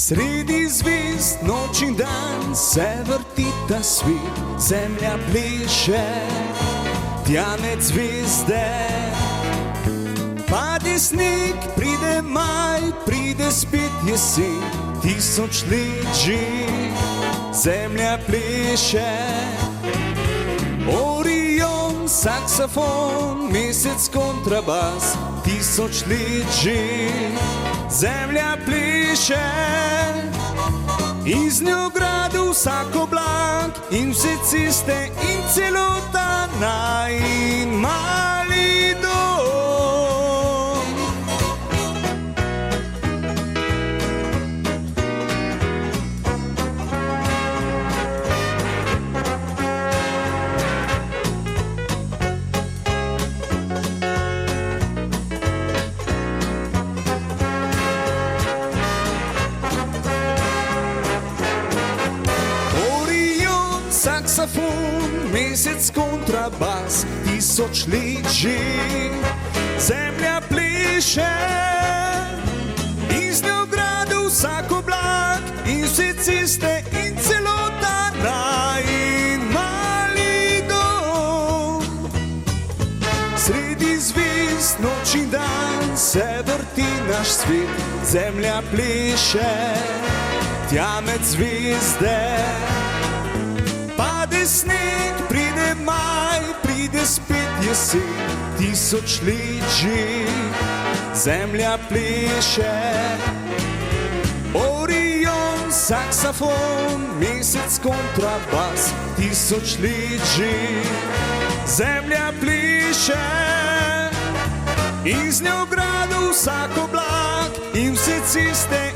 Sredi zvezd noč in dan se vrti ta svet, zemlja pleše, tja med zvezde. Pade sneg, pride maj, pride spet jesen, 1000 let že zemlja pleše. Orion, saksofon, mesec, kontrabas, 1000 let že zemlja pleše. Iz njo gradu vsak oblak in vse ceste in celota najin mali dom. Saksofon, mesec, kontrabas, 1000 let že zemlja pleše. Iz njo gradu vsak oblak in vse ceste in celota najin mali dom. Sredi zvezd noč in dan se vrti naš svet, zemlja pleše, tja med zvezde. Pade sneg, pride maj, pride spet jesen, 1000 let že zemlja pleše. Orion, saksofon, mesec, kontrabas, 1000 let že zemlja pleše. Iz njo gradu vsak oblak in vse ceste